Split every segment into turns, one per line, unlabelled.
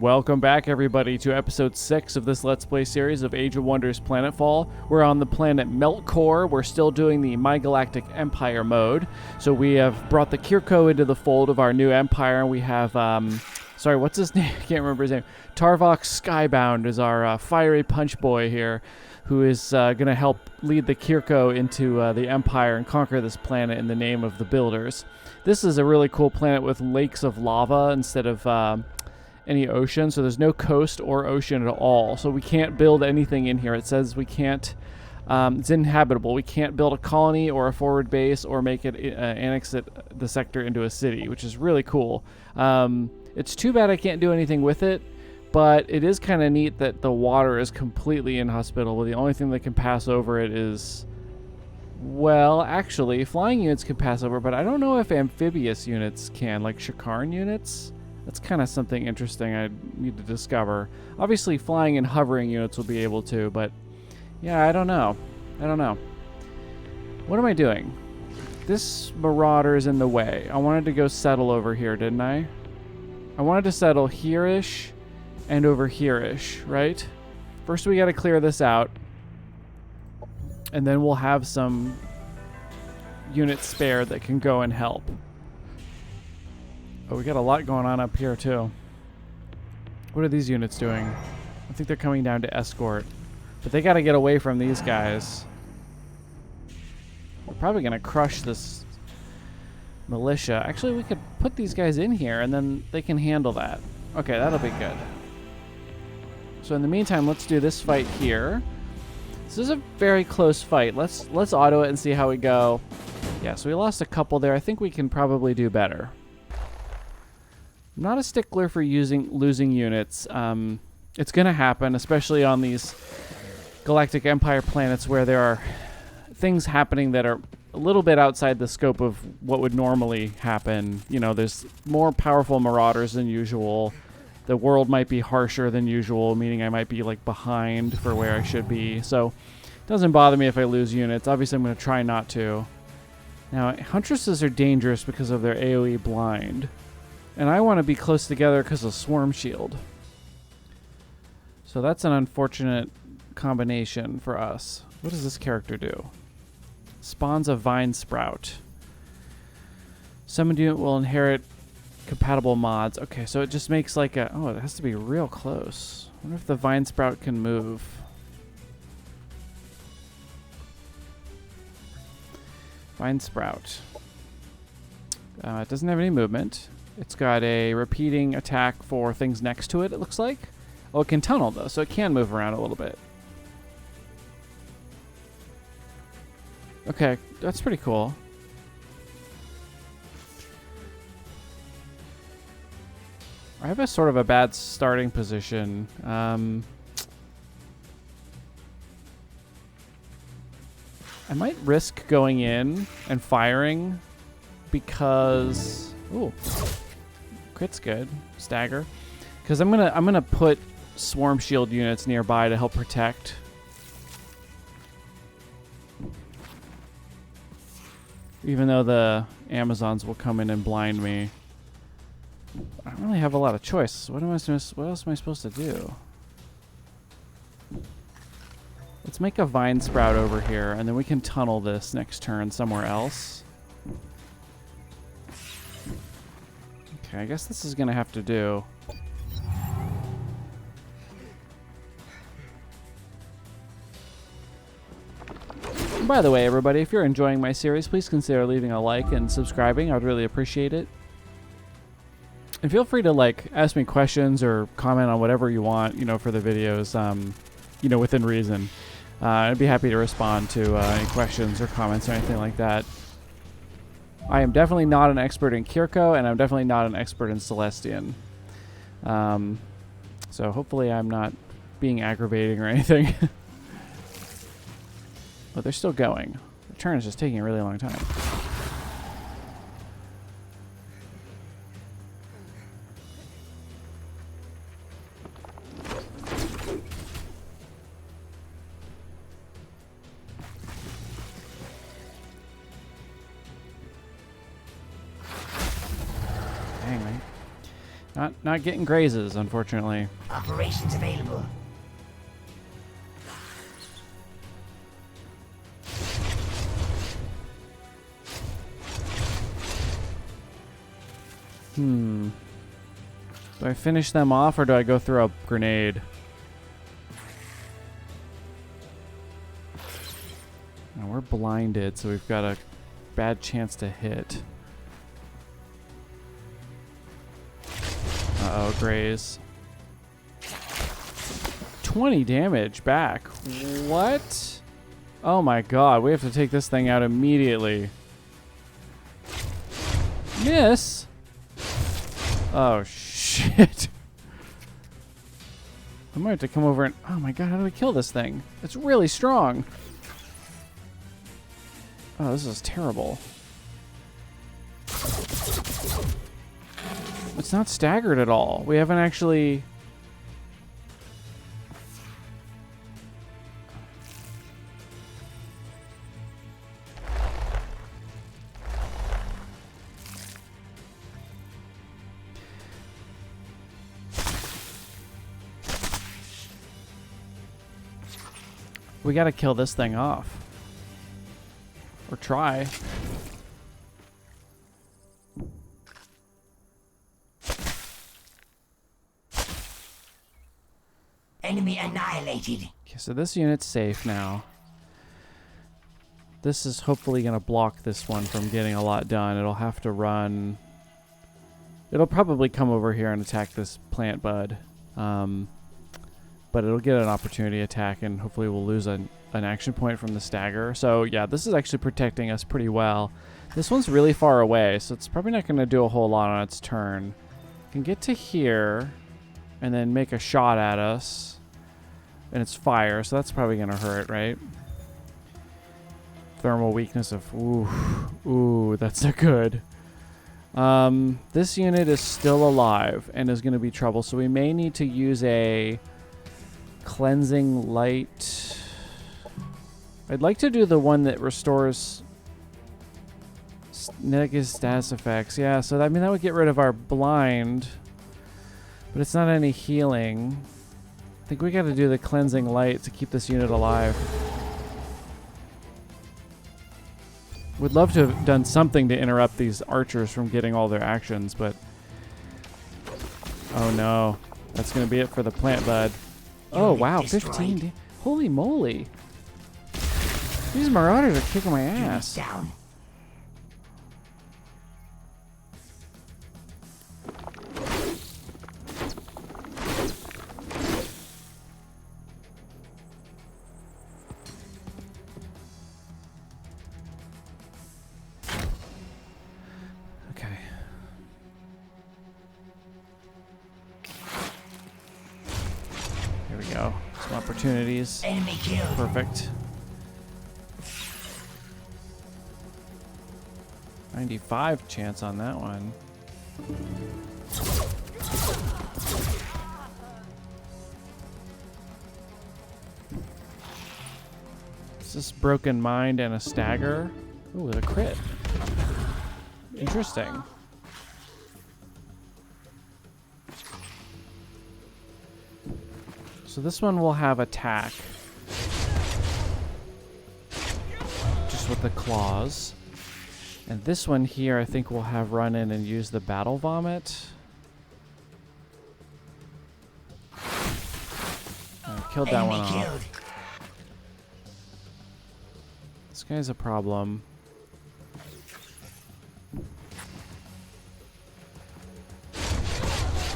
Welcome back, everybody, to episode 6 of this Let's Play series of Age of Wonders Planetfall. We're on the planet Meltcore. We're still doing the My Galactic Empire mode. So we have brought the kir'ko into the fold of our new empire. We have, sorry, what's his name? I can't remember his name. Tarvok Skybound is our fiery punch boy here, who is going to help lead the kir'ko into the empire and conquer this planet in the name of the builders. This is a really cool planet with lakes of lava instead of any ocean, so there's no coast or ocean at all, so we can't build anything in here. It says we can't, it's inhabitable. We can't build a colony or a forward base or make it annex the sector into a city, which is really cool. It's too bad I can't do anything with it, but it is kind of neat that the water is completely inhospitable. The only thing that can pass over it is, well, actually, flying units can pass over, but I don't know if amphibious units can, like Shakarn units. That's kind of something interesting I need to discover. Obviously, flying and hovering units will be able to, but yeah, I don't know. What am I doing? This marauder is in the way. I wanted to go settle over here, didn't I? I wanted to settle here-ish and over here-ish, right? First, we got to clear this out, and then we'll have some units spared that can go and help. Oh, we got a lot going on up here, too. What are these units doing? I think they're coming down to escort. But they got to get away from these guys. We're probably going to crush this militia. Actually, we could put these guys in here, and then they can handle that. Okay, that'll be good. So in the meantime, let's do this fight here. This is a very close fight. Let's auto it and see how we go. Yeah, so we lost a couple there. I think we can probably do better. I'm not a stickler for losing units. It's going to happen, especially on these Galactic Empire planets where there are things happening that are a little bit outside the scope of what would normally happen. You know, there's more powerful marauders than usual. The world might be harsher than usual, meaning I might be like behind for where I should be. So it doesn't bother me if I lose units. Obviously, I'm going to try not to. Now, Huntresses are dangerous because of their AoE blind. And I want to be close together because of Swarm Shield. So that's an unfortunate combination for us. What does this character do? Spawns a Vine Sprout. Summoned unit will inherit compatible mods. Okay, so it just makes like a... Oh, it has to be real close. I wonder if the Vine Sprout can move. Vine Sprout. It doesn't have any movement. It's got a repeating attack for things next to it, it looks like. Oh, it can tunnel, though, so it can move around a little bit. Okay, that's pretty cool. I have a sort of a bad starting position. I might risk going in and firing because... Ooh. Crit's good. Stagger. Because I'm gonna put Swarm Shield units nearby to help protect. Even though the Amazons will come in and blind me. I don't really have a lot of choice. What else am I supposed to do? Let's make a Vine Sprout over here, and then we can tunnel this next turn somewhere else. Okay, I guess this is going to have to do. And by the way, everybody, if you're enjoying my series, please consider leaving a like and subscribing. I would really appreciate it. And feel free to, like, ask me questions or comment on whatever you want, you know, for the videos, you know, within reason. I'd be happy to respond to any questions or comments or anything like that. I am definitely not an expert in kir'ko, and I'm definitely not an expert in Celestian. So hopefully I'm not being aggravating or anything. But they're still going. The turn is just taking a really long time. Not getting grazes, unfortunately.
Operations available.
Do I finish them off or do I go through a grenade? Now we're blinded, so we've got a bad chance to hit. Uh-oh, graze. 20 damage back. What? Oh my god, we have to take this thing out immediately. Miss? Oh shit. I might have to come over and... Oh my god, how do we kill this thing? It's really strong. Oh, this is terrible. It's not staggered at all. We haven't actually... We gotta kill this thing off. Or try.
Enemy annihilated.
Okay, so this unit's safe now. This is hopefully going to block this one from getting a lot done. It'll have to run... It'll probably come over here and attack this plant bud. But it'll get an opportunity attack, and hopefully we'll lose an action point from the stagger. So yeah, this is actually protecting us pretty well. This one's really far away, so it's probably not going to do a whole lot on its turn. It can get to here and then make a shot at us. And it's fire, so that's probably going to hurt, right? Thermal weakness of... Ooh, that's not good. This unit is still alive and is going to be trouble, so we may need to use a cleansing light. I'd like to do the one that restores negative status effects. Yeah, so I mean that would get rid of our blind, but it's not any healing. I think we got to do the cleansing light to keep this unit alive. Would love to have done something to interrupt these archers from getting all their actions, but... Oh no. That's going to be it for the plant bud. Oh wow, 15. Holy moly. These marauders are kicking my ass.
Down.
Opportunities.
Enemy killed.
Perfect. 95 chance on that one. Is this broken mind and a stagger? Ooh, a crit. Interesting. So this one will have attack. Just with the claws. And this one here I think will have run in and use the battle vomit. I killed that one off. This guy's a problem.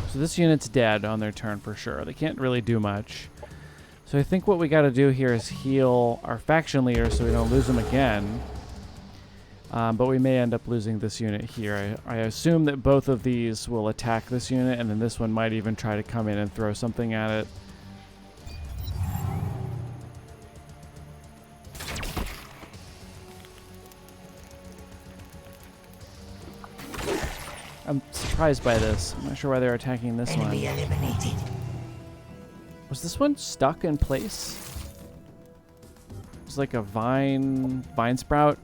So this unit's dead on their turn for sure. They can't really do much. So I think what we got to do here is heal our faction leader so we don't lose him again. But we may end up losing this unit here. I assume that both of these will attack this unit, and then this one might even try to come in and throw something at it. I'm surprised by this. I'm not sure why they're attacking this one.
Eliminated.
Was this one stuck in place? It was like a vine sprout.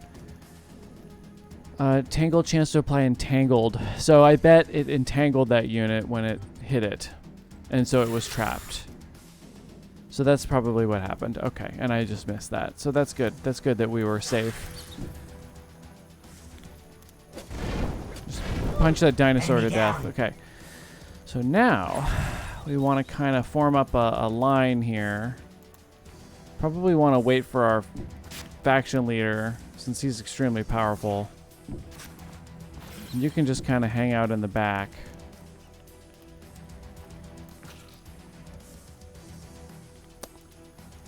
Tangled chance to apply entangled. So I bet it entangled that unit when it hit it. And so it was trapped. So that's probably what happened. Okay, and I just missed that. So that's good. That's good that we were safe. Just punch that dinosaur to death. Okay. So now we want to kind of form up a line here. Probably want to wait for our faction leader since he's extremely powerful. And you can just kind of hang out in the back.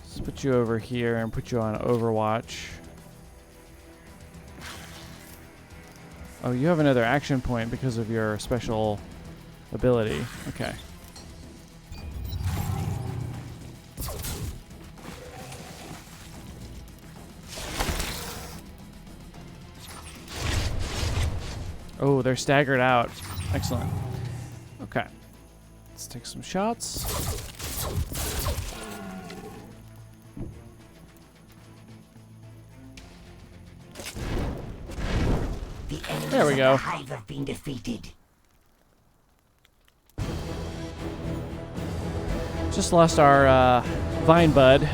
Let's put you over here and put you on Overwatch. Oh, you have another action point because of your special ability. Okay. Oh, they're staggered out. Excellent. Okay. Let's take some shots. There we go.
The hive have been defeated.
Just lost our Vine Bud,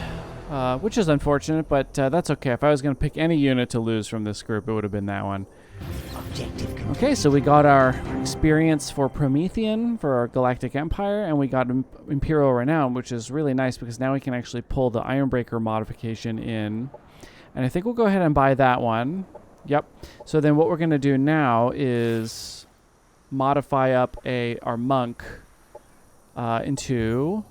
which is unfortunate, but that's okay. If I was going to pick any unit to lose from this group, it would have been that one. Okay, so we got our experience for Promethean for our Galactic Empire, and we got Imperial Renown, which is really nice because now we can actually pull the Ironbreaker modification in. And I think we'll go ahead and buy that one. Yep. So then what we're going to do now is modify up our monk into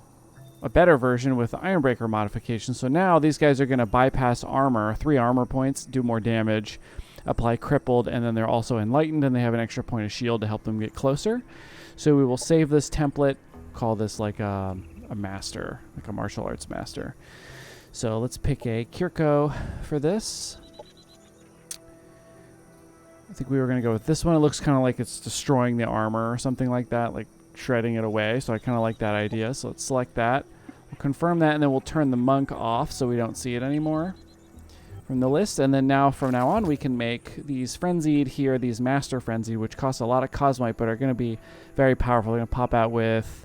a better version with the Ironbreaker modification. So now these guys are going to bypass armor, 3 armor points, do more damage, apply crippled, and then they're also enlightened, and they have an extra point of shield to help them get closer. So we will save this template, call this like a master, like a martial arts master. So let's pick a kir'ko for this. I think we were going to go with this one. It looks kind of like it's destroying the armor or something like that, like shredding it away. So I kind of like that idea. So let's select that. We'll confirm that, and then we'll turn the monk off so we don't see it anymore from the list. And then now, from now on, we can make these frenzied here, these master frenzied, which cost a lot of cosmite, but are going to be very powerful. They're going to pop out with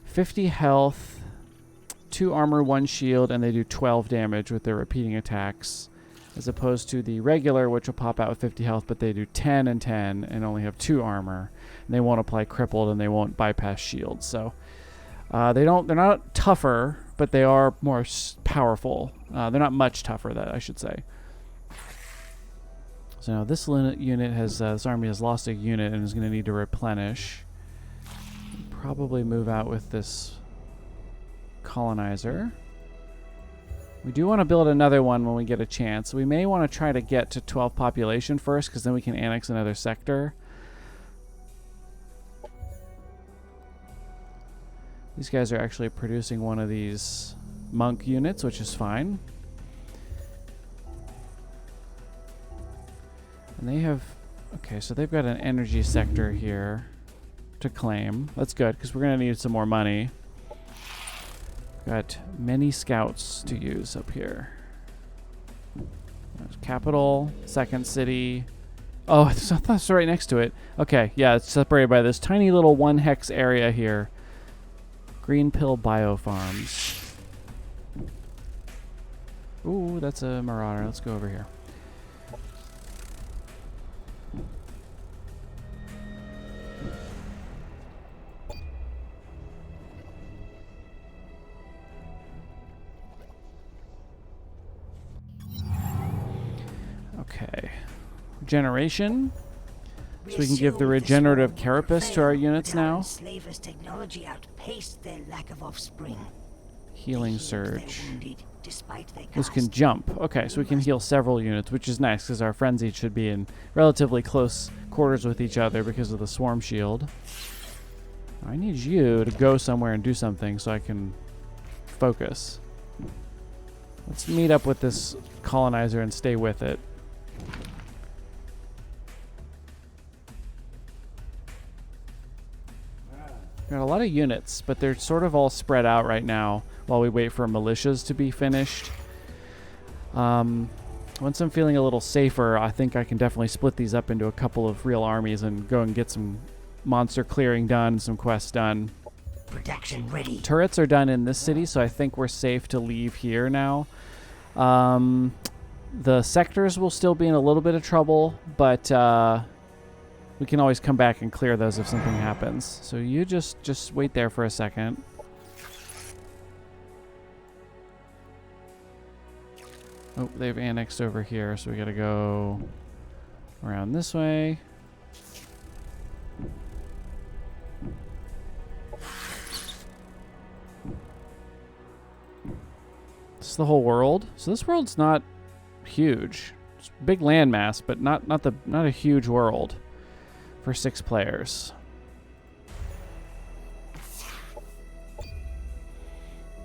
50 health, 2 armor, 1 shield, and they do 12 damage with their repeating attacks, as opposed to the regular, which will pop out with 50 health, but they do 10 and 10 and only have 2 armor. And they won't apply crippled, and they won't bypass shields. So they're not tougher, but they are more powerful. They're not much tougher, that I should say. So now this unit has this army has lost a unit and is going to need to replenish. Probably move out with this colonizer. We do want to build another one when we get a chance. We may want to try to get to 12 population first, because then we can annex another sector. These guys are actually producing one of these monk units, which is fine. And they have... Okay, so they've got an energy sector here to claim. That's good, because we're going to need some more money. Got many scouts to use up here. There's capital, second city. Oh, I thought it's right next to it. Okay, yeah, it's separated by this tiny little 1 hex area here. Green Pill Biofarms. Ooh, that's a marauder. Let's go over here. Okay. Regeneration. So we can give the regenerative carapace to our units now.
Slavers' technology outpaced their lack of offspring.
Healing
They healed their
surge.
wounded despite their
This
caste.
can jump. Okay, so we can heal several units, which is nice because our frenzied should be in relatively close quarters with each other because of the swarm shield. I need you to go somewhere and do something so I can focus. Let's meet up with this colonizer and stay with it. Got a lot of units, but they're sort of all spread out right now while we wait for militias to be finished. Once I'm feeling a little safer, I think I can definitely split these up into a couple of real armies and go and get some monster clearing done, some quests done.
Production ready.
Turrets are done in this city, so I think we're safe to leave here now. The sectors will still be in a little bit of trouble, but we can always come back and clear those if something happens. So you just wait there for a second. Oh, they've annexed over here, so we gotta go around this way. This is the whole world. So this world's not huge. It's a big landmass, but not a huge world for 6 players.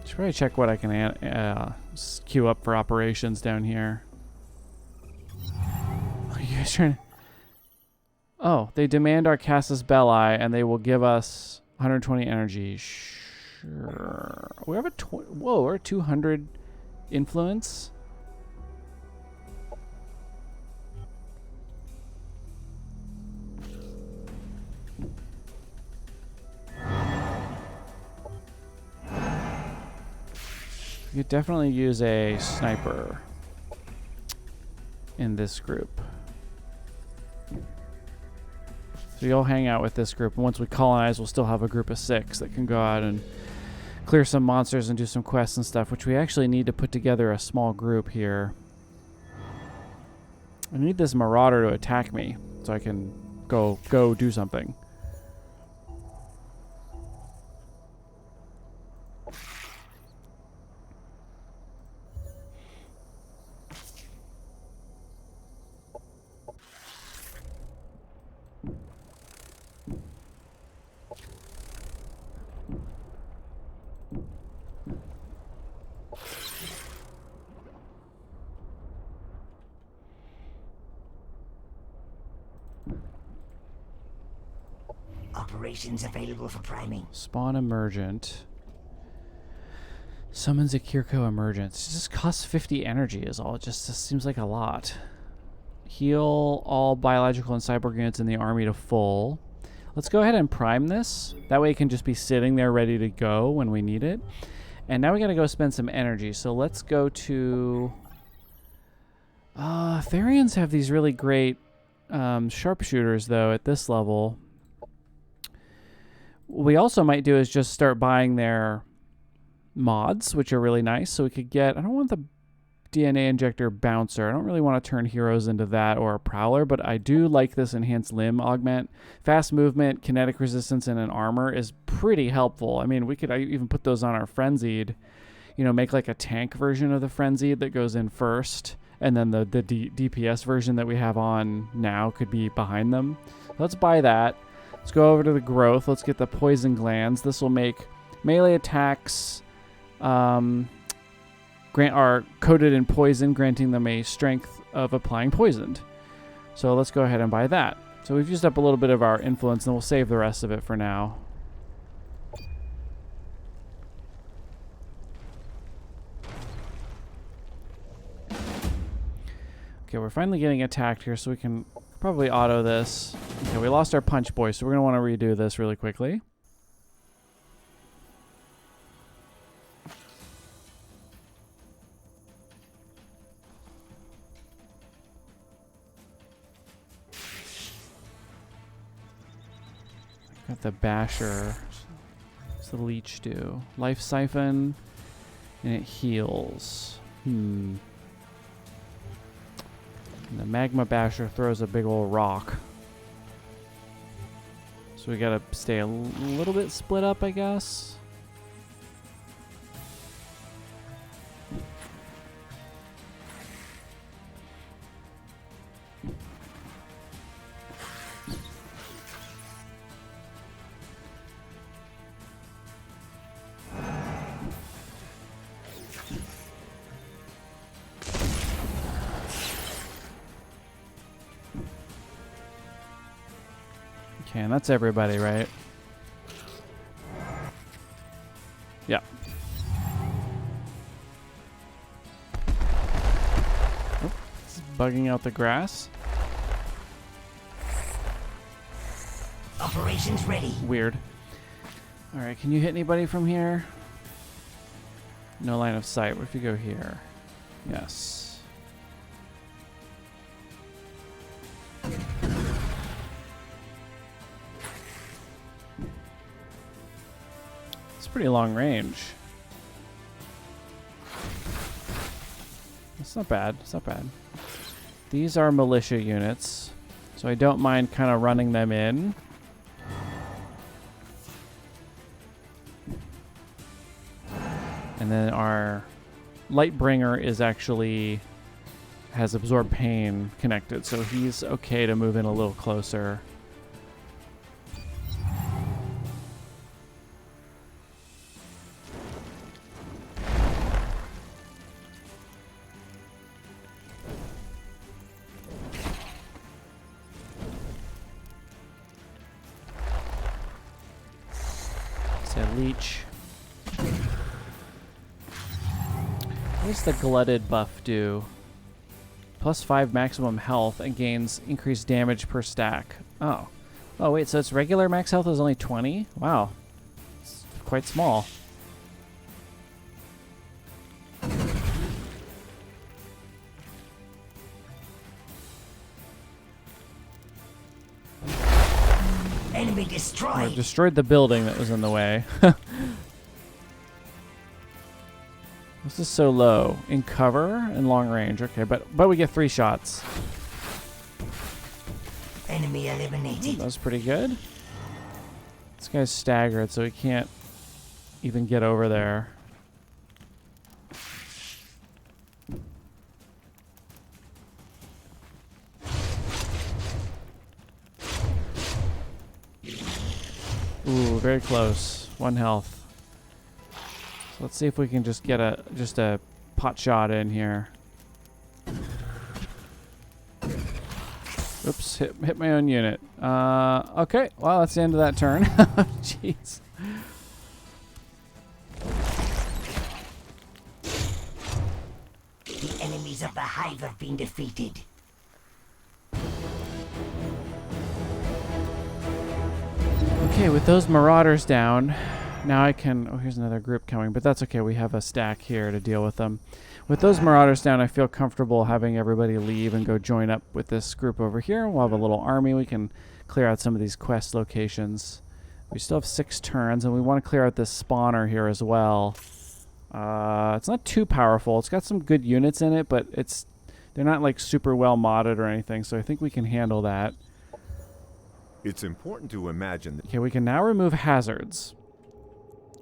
Should probably check what I can queue up for operations down here. Are you guys trying to... Oh, they demand our Casus Belli, and they will give us 120 energy. Sure. We have a... Whoa, we're at 200 influence? You could definitely use a sniper in this group. So you'll hang out with this group, and once we colonize, we'll still have a group of 6 that can go out and clear some monsters and do some quests and stuff, which we actually need to put together a small group here. I need this marauder to attack me so I can go do something.
Operations available for priming.
Spawn emergent. Summons a kir'ko emergence. It just costs 50 energy is all. It just seems like a lot. Heal all biological and cyborg units in the army to full. Let's go ahead and prime this. That way it can just be sitting there ready to go when we need it. And now we gotta go spend some energy. So let's go to... Therians have these really great sharpshooters though at this level. What we also might do is just start buying their mods, which are really nice. So we could get... I don't want the DNA injector bouncer. I don't really want to turn heroes into that or a prowler, but I do like this enhanced limb augment. Fast movement, kinetic resistance, and an armor is pretty helpful. I mean, we could even put those on our frenzied, you know, make like a tank version of the frenzied that goes in first, and then the DPS version that we have on now could be behind them. Let's buy that. Let's go over to the growth. Let's get the poison glands. This will make melee attacks are coated in poison, granting them a strength of applying poisoned. So let's go ahead and buy that. So we've used up a little bit of our influence, and we'll save the rest of it for now. Okay, we're finally getting attacked here, so we can probably auto this. Okay, we lost our punch boy, so we're going to want to redo this really quickly. Got the basher. What's the leech do? Life siphon, and it heals. And the magma basher throws a big old rock. So we gotta stay a little bit split up, I guess. Okay, and that's everybody, right? Yeah. Oh, bugging out the grass.
Operations ready.
Weird. Alright, can you hit anybody from here? No line of sight. What if you go here? Yes. It's pretty long range. It's not bad. It's not bad. These are militia units, so I don't mind kind of running them in. And then our Lightbringer is actually has absorb pain connected, so he's okay to move in a little closer. Say leech. What does the glutted buff do? +5 maximum health and gains increased damage per stack. Oh. Oh, wait, so its regular max health is only 20? Wow. It's quite small.
Enemy destroyed.
We've destroyed the building that was in the way. This is so low. In cover and long range. Okay, but we get 3 shots.
Enemy eliminated.
That was pretty good. This guy's staggered, so he can't even get over there. Ooh, very close. 1 health. So let's see if we can just get a pot shot in here. Oops, hit my own unit. Okay, well, that's the end of that turn. Jeez.
The enemies of the hive have been defeated.
Okay, with those marauders down, now I can... Oh, here's another group coming, but that's okay. We have a stack here to deal with them. With those marauders down, I feel comfortable having everybody leave and go join up with this group over here. We'll have a little army. We can clear out some of these quest locations. We still have 6 turns, and we want to clear out this spawner here as well. It's not too powerful. It's got some good units in it, but they're not like super well modded or anything, so I think we can handle that.
It's important to imagine that.
Okay, we can now remove hazards,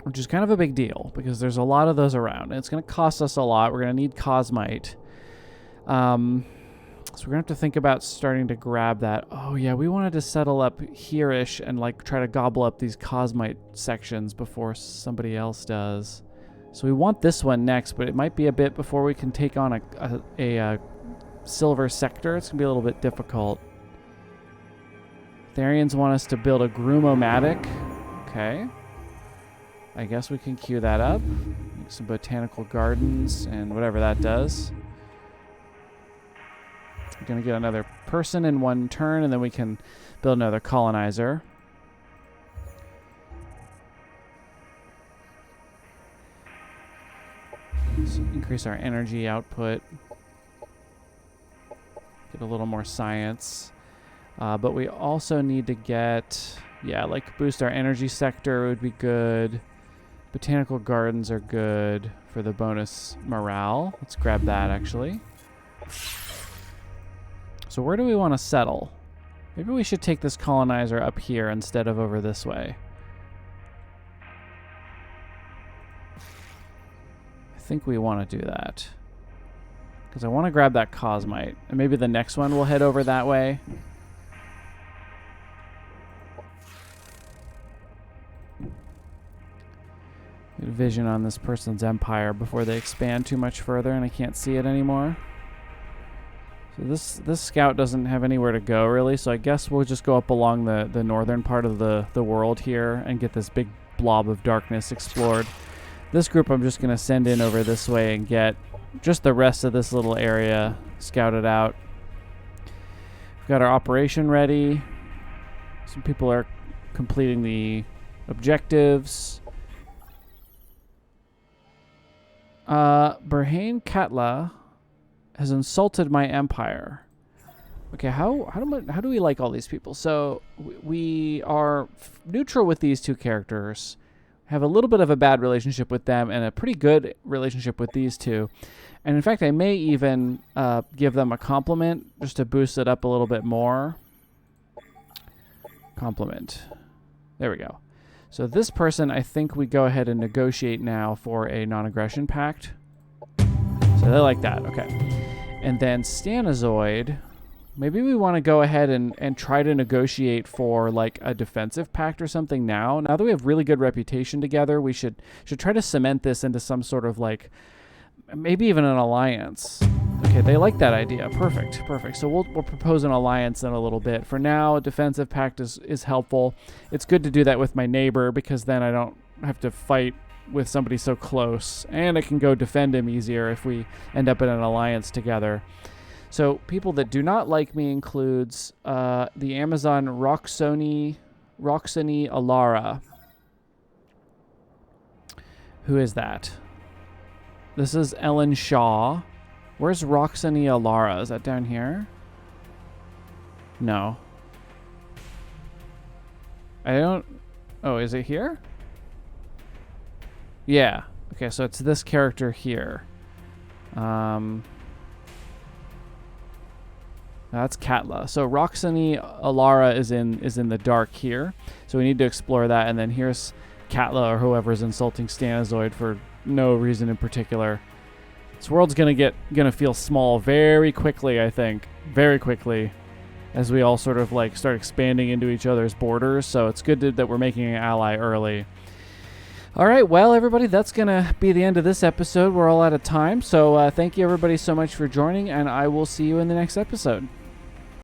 which is kind of a big deal because there's a lot of those around. And it's going to cost us a lot. We're going to need Cosmite. So we're going to have to think about starting to grab that. Oh, yeah, we wanted to settle up here-ish and like try to gobble up these Cosmite sections before somebody else does. So we want this one next, but it might be a bit before we can take on a silver sector. It's going to be a little bit difficult. Therians want us to build a Grumomatic. Okay. I guess we can queue that up. Make some botanical gardens and whatever that does. We're going to get another person in 1 turn, and then we can build another colonizer. So increase our energy output. Get a little more science. But we also need to get... Yeah, like boost our energy sector would be good. Botanical gardens are good for the bonus morale. Let's grab that, actually. So where do we want to settle? Maybe we should take this colonizer up here instead of over this way. I think we want to do that. Because I want to grab that Cosmite. And maybe the next one will head over that way. Get a vision on this person's empire before they expand too much further and I can't see it anymore. So this scout doesn't have anywhere to go really, so I guess we'll just go up along the northern part of the world here and get this big blob of darkness explored. This group I'm just going to send in over this way and get just the rest of this little area scouted out. We've got our operation ready. Some people are completing the objectives. Berhane Katla has insulted my empire. Okay, how do we like all these people? So we are neutral with these two characters, have a little bit of a bad relationship with them, and a pretty good relationship with these two. And in fact, I may even give them a compliment just to boost it up a little bit more. Compliment. There we go. So this person, I think we go ahead and negotiate now for a non-aggression pact. So they like that. Okay. And then Stanazoid, maybe we want to go ahead and try to negotiate for like a defensive pact or something now. Now that we have really good reputation together, we should try to cement this into some sort of like, maybe even an alliance. Okay, they like that idea. Perfect. So we'll propose an alliance in a little bit. For now, a defensive pact is helpful. It's good to do that with my neighbor because then I don't have to fight with somebody so close. And I can go defend him easier if we end up in an alliance together. So people that do not like me includes the Amazon Roxani Alara. Who is that? This is Ellen Shaw. Where's Roxani Alara? Is that down here? No. I don't... Oh, is it here? Yeah. Okay, so it's this character here. That's Katla. So Roxani Alara is in the dark here. So we need to explore that. And then here's Katla or whoever's insulting Stanazoid for no reason in particular. This world's gonna feel small very quickly, I think. Very quickly. As we all sort of like start expanding into each other's borders. So it's good that we're making an ally early. All right, well, everybody, that's going to be the end of this episode. We're all out of time. So thank you, everybody, so much for joining, and I will see you in the next episode.